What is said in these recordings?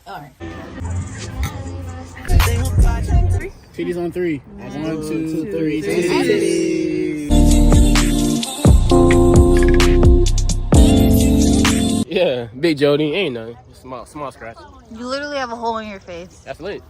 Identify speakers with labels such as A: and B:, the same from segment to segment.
A: All right.
B: Titties on three. 1, 2, 3. Titties.
C: Yeah, Big Jody, ain't nothing. Small scratch.
A: You literally have a hole in your face.
C: That's lit.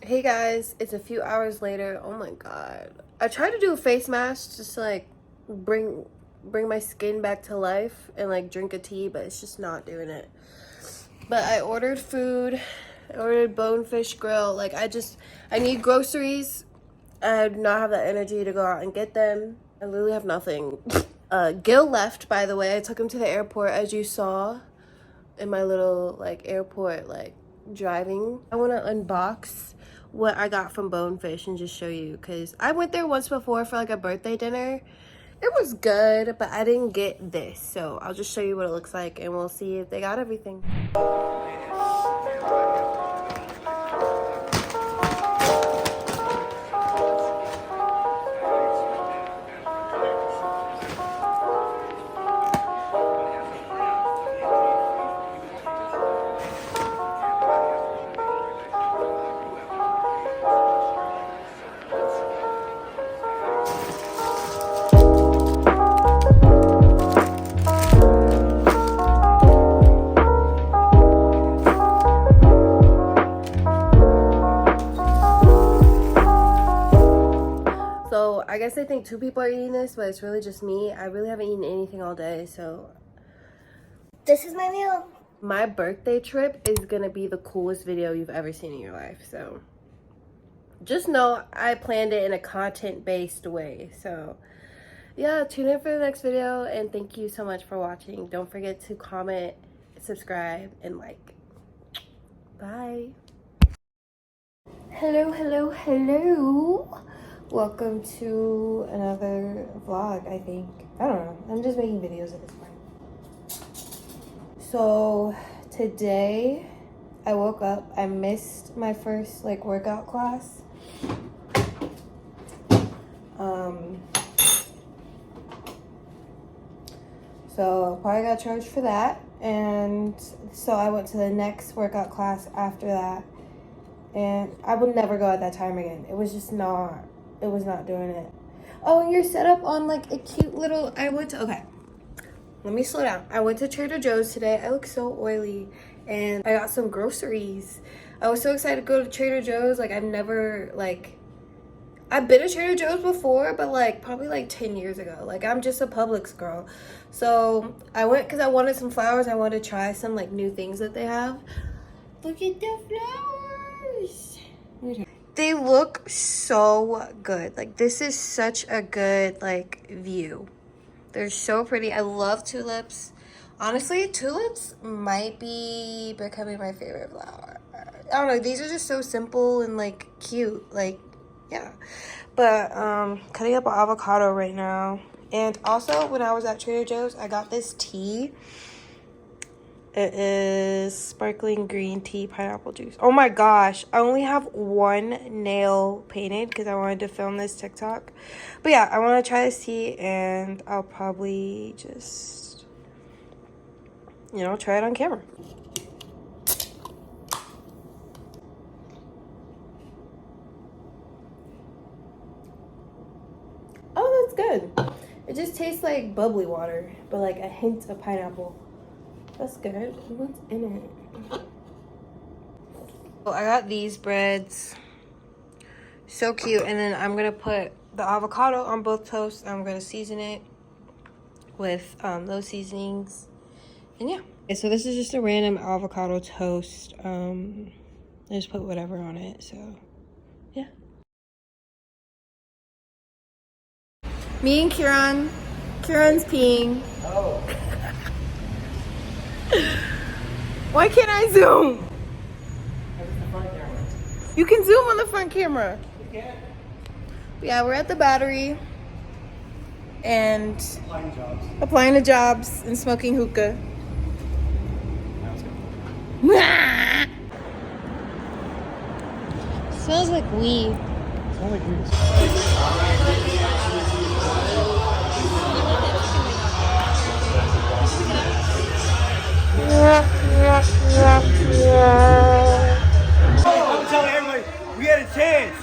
D: Hey guys, it's a few hours later. Oh my god. I tried to do a face mask just to like bring my skin back to life and like drink a tea, but it's just not doing it. But I ordered food. I ordered bonefish grill. Like I need groceries. I do not have that energy to go out and get them. I literally have nothing. Gil left, by the way. I took him to the airport, as you saw in my little like airport like driving. I want to unbox what I got from Bonefish and just show you, because I went there once before for like a birthday dinner. It was good, but I didn't get this, so I'll just show you what it looks like and we'll see if they got everything. So I guess I think 2 people are eating this, but it's really just me. I really haven't eaten anything all day, so
E: this is my meal.
D: My birthday trip is gonna be the coolest video you've ever seen in your life. So just know I planned it in a content-based way. So yeah, tune in for the next video, and thank you so much for watching. Don't forget to comment, subscribe, and like. Bye. Hello. Welcome to another vlog, I think. I don't know. I'm just making videos at this point. So today I woke up. I missed my first like workout class. So probably got charged for that. And so I went to the next workout class after that. And I would never go at that time again. It was just not, it was not doing it. Oh, and you're set up on like a cute little, okay, let me slow down. I went to Trader Joe's today. I look so oily, and I got some groceries. I was so excited to go to Trader Joe's. Like I've never I've been to Trader Joe's before, but like probably like 10 years ago. Like I'm just a Publix girl. So I went because I wanted some flowers. I wanted to try some like new things that they have. Look at the flowers. They look so good. Like this is such a good like view. They're so pretty. I love tulips. Honestly, tulips might be becoming my favorite flower. I don't know. These are just so simple and like cute. Like, yeah. But cutting up an avocado right now. And also, when I was at Trader Joe's, I got this tea. It is sparkling green tea, pineapple juice. Oh my gosh. I only have one nail painted because I wanted to film this TikTok. But yeah, I want to try this tea, and I'll probably just, you know, try it on camera. Oh, that's good. It just tastes like bubbly water, but like a hint of pineapple. That's good. What's in it? Oh, I got these breads. So cute. And then I'm going to put the avocado on both toasts. I'm going to season it with those seasonings. And yeah. Okay, so this is just a random avocado toast. I just put whatever on it. So, yeah. Me and Kieran. Kieran's peeing.
B: Oh.
D: Why can't I zoom? You can zoom on the front camera. Yeah, we're at the Battery and applying to jobs and smoking hookah.
A: Smells like weed.
F: I'm telling everybody, we had a chance.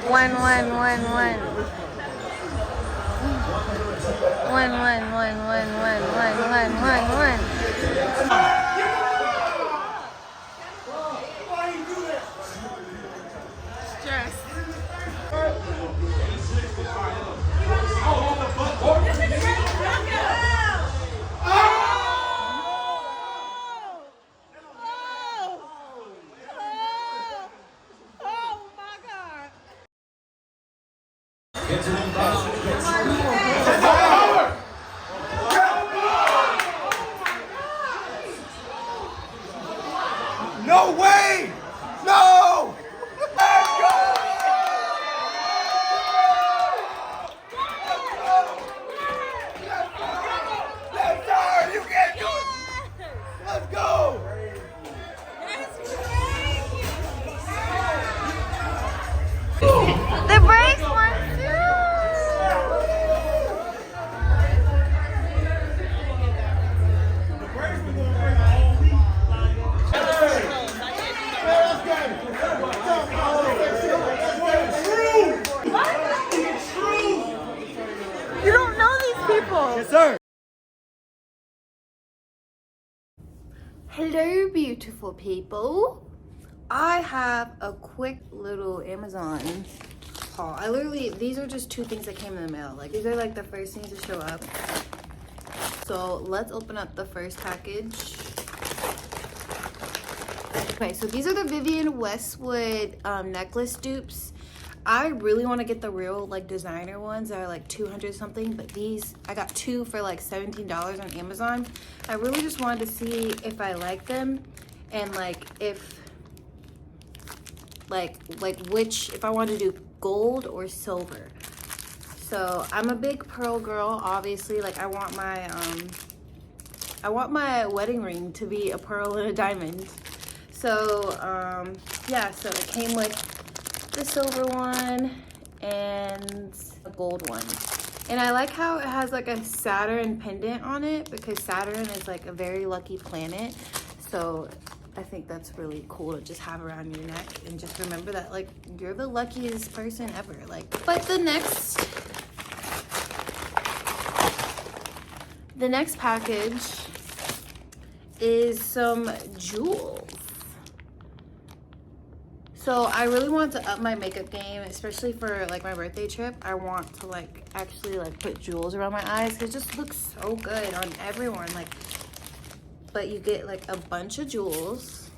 A: One.
F: No way! No! Let's go! Let's go! You can't do it! Let's go!
A: The brakes one too.
D: You don't know these people.
F: Yes, sir.
D: Hello, beautiful people. I have a quick little Amazon haul. These are just 2 things that came in the mail. Like, these are like the first things to show up. So let's open up the first package. Okay, so these are the Vivian Westwood necklace dupes. I really want to get the real like designer ones that are like 200 something, but these I got 2 for like $17 on Amazon. I really just wanted to see if I like them and like if if I want to do gold or silver. So I'm a big pearl girl, obviously. Like I want my wedding ring to be a pearl and a diamond. So yeah, so it came with the silver one and a gold one. And I like how it has like a Saturn pendant on it because Saturn is like a very lucky planet. So I think that's really cool to just have around your neck and just remember that like you're the luckiest person ever. Like, but the next package is some jewels. So I really want to up my makeup game, especially for like my birthday trip. I want to like actually like put jewels around my eyes. It just looks so good on everyone. Like, but you get like a bunch of jewels.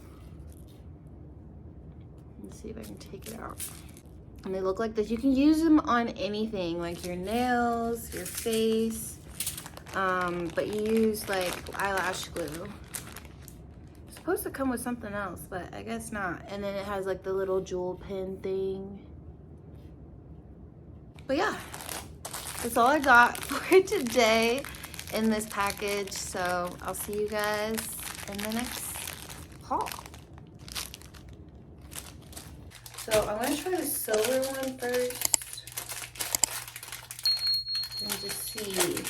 D: Let's see if I can take it out. And they look like this. You can use them on anything, like your nails, your face. But you use like eyelash glue. Supposed to come with something else, but I guess not. And then it has like the little jewel pin thing. But yeah, that's all I got for today in this package. So I'll see you guys in the next haul. So I'm gonna try the silver one first and just see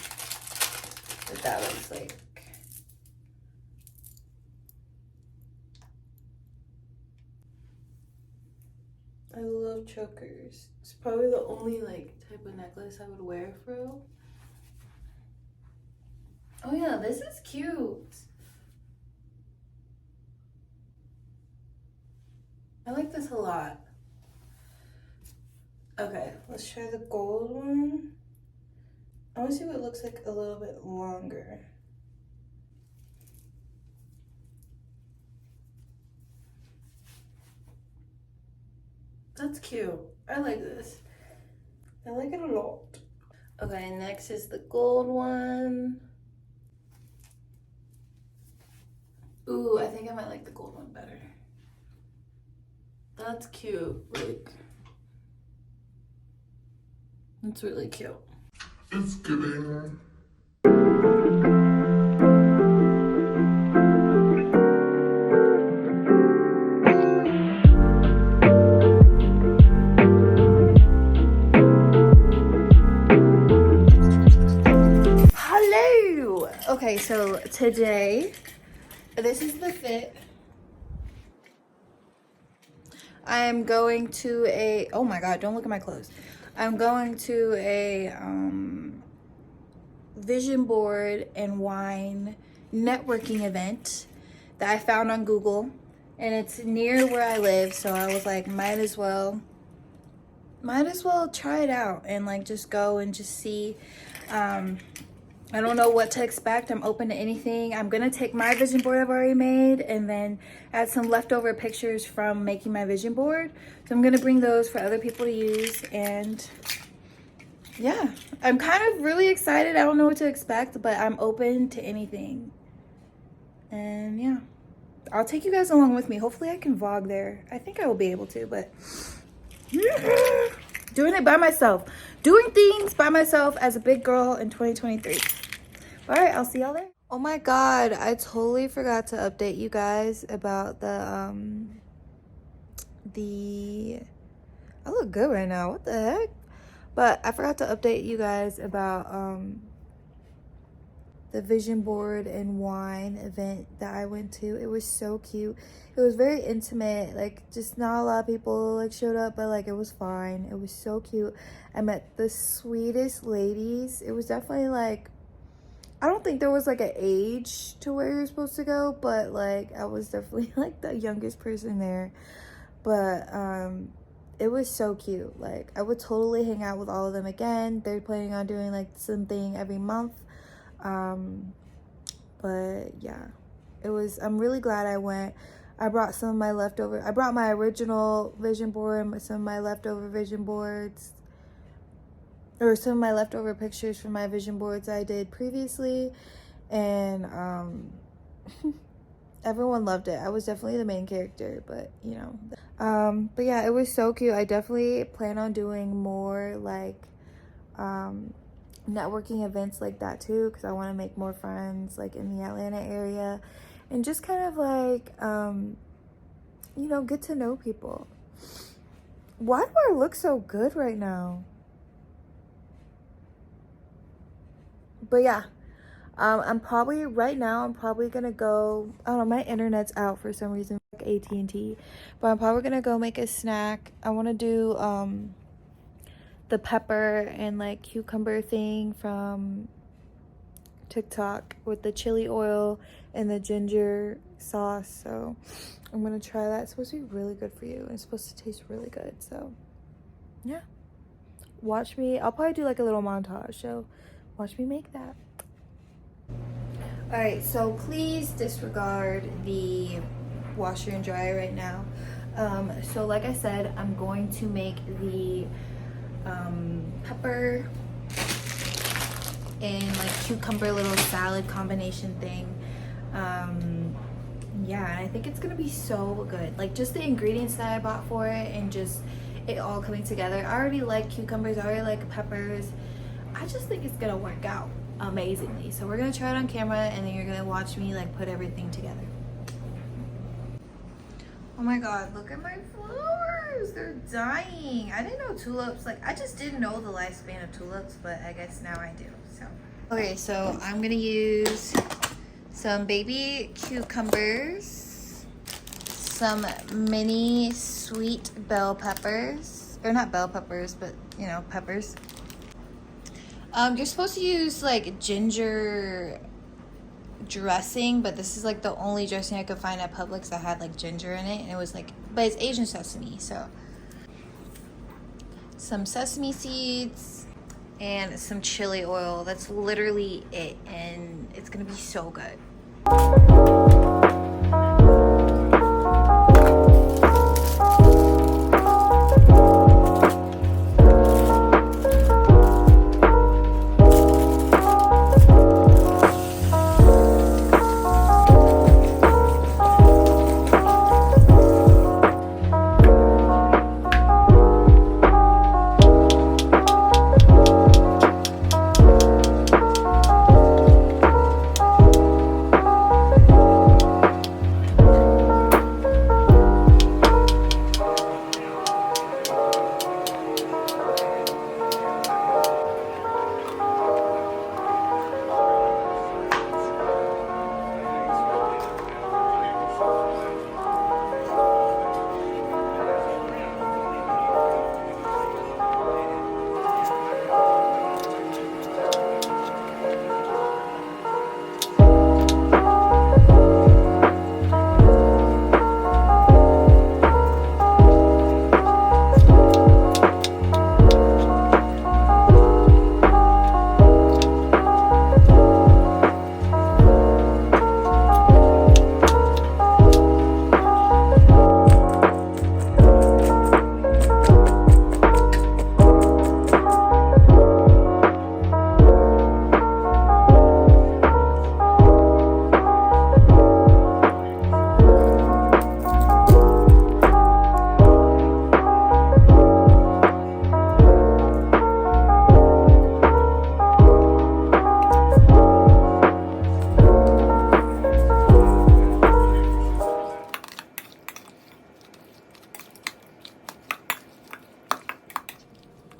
D: what that looks like. I love chokers. It's probably the only like type of necklace I would wear for real. Oh yeah, this is cute. I like this a lot. Okay, let's try the gold one. I want to see what it looks like a little bit longer. That's cute. I like this. I like it a lot. Okay, next is the gold one. Ooh, I think I might like the gold one better. That's cute. Like, it's really cute.
F: It's giving.
D: Hello! Okay, so today, this is the fit. I am going to a, oh my god, don't look at my clothes. I'm going to a vision board and wine networking event that I found on Google, and it's near where I live, so I was like, might as well try it out and like just go and just see. I don't know what to expect. I'm open to anything. I'm gonna take my vision board I've already made and then add some leftover pictures from making my vision board. So I'm gonna bring those for other people to use, and yeah, I'm kind of really excited. I don't know what to expect, but I'm open to anything. And yeah, I'll take you guys along with me. Hopefully I can vlog there. I think I will be able to, but doing it by myself. Doing things by myself as a big girl in 2023. All right, I'll see y'all there. Oh my god, I totally forgot to update you guys about the I look good right now. What the heck? But I forgot to update you guys about the vision board and wine event that I went to. It was so cute. It was very intimate. Like, just not a lot of people like showed up, but like it was fine. It was so cute. I met the sweetest ladies. It was definitely like, I don't think there was like an age to where you're supposed to go, but like I was definitely like the youngest person there. But it was so cute. Like, I would totally hang out with all of them again. They're planning on doing like something every month. But yeah, it was, I'm really glad I went. I brought some of my leftover, I brought my original vision board and some of my leftover vision boards, or some of my leftover pictures from my vision boards I did previously, and everyone loved it. I was definitely the main character, but you know, but yeah, it was so cute. I definitely plan on doing more like networking events like that too, because I want to make more friends like in the Atlanta area, and just kind of like you know, get to know people. Why do I look so good right now? But yeah, I'm probably right now, I'm probably gonna go, I don't know, my internet's out for some reason, like AT&T, but I'm probably gonna go make a snack. I want to do the pepper and like cucumber thing from TikTok with the chili oil and the ginger sauce. So I'm gonna try that. It's supposed to be really good for you. It's supposed to taste really good. So yeah, watch me. I'll probably do like a little montage, so watch me make that. All right, so please disregard the washer and dryer right now. So like I said, I'm going to make the pepper and like cucumber little salad combination thing. Yeah, and I think it's gonna be so good. Like, just the ingredients that I bought for it and just it all coming together. I already like cucumbers, I already like peppers. I just think it's gonna work out amazingly. So we're gonna try it on camera, and then you're gonna watch me like put everything together. Oh my god, look at my flowers, they're dying. I didn't know tulips, like I just didn't know the lifespan of tulips, but I guess now I do. So okay, so I'm gonna use some baby cucumbers, some mini sweet bell peppers, or not bell peppers, but you know, peppers. You're supposed to use like ginger dressing, but this is like the only dressing I could find at Publix that had like ginger in it, and it was like, but it's Asian sesame, so
A: some sesame seeds, and some chili oil. That's literally it, and it's gonna be so good.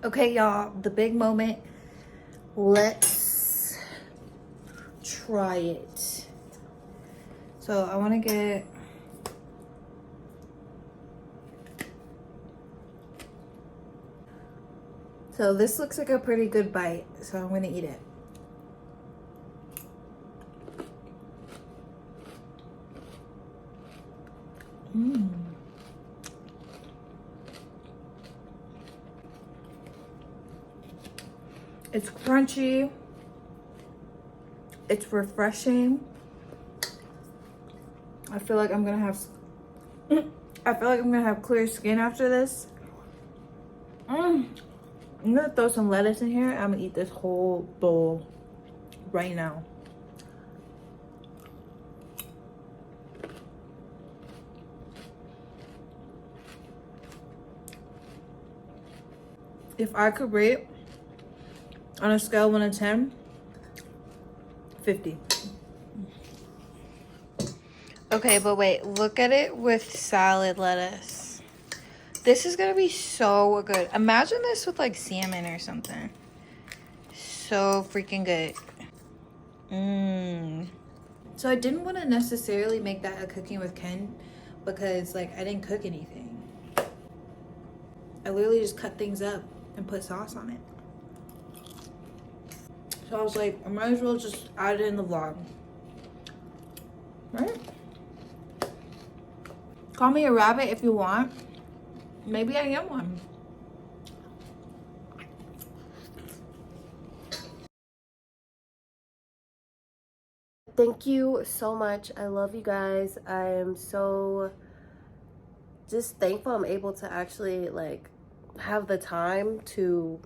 A: Okay, y'all, the big moment. Let's try it. So I want to get so this looks like a pretty good bite, so I'm gonna eat it. It's crunchy. It's refreshing. I feel like I'm gonna have clear skin after this. I'm gonna throw some lettuce in here. I'm gonna eat this whole bowl right now. If I could rate on a scale of 1 to 10, 50. Okay, but wait, look at it with salad lettuce. This is gonna be so good. Imagine this with like salmon or something. So freaking good. So I didn't want to necessarily make that a cooking with Ken because like I didn't cook anything. I literally just cut things up and put sauce on it. So I was like, I might as well just add it in the vlog. Right? Call me a rabbit if you want. Maybe I am one.
G: Thank you so much. I love you guys. I am so just thankful I'm able to actually like have the time to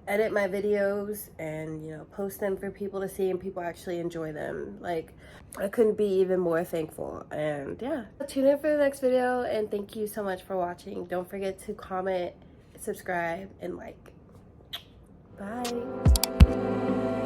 G: edit my videos and, you know, post them for people to see and people actually enjoy them. Like, I couldn't be even more thankful. And yeah, tune in for the next video, and thank you so much for watching. Don't forget to comment, subscribe, and like. Bye.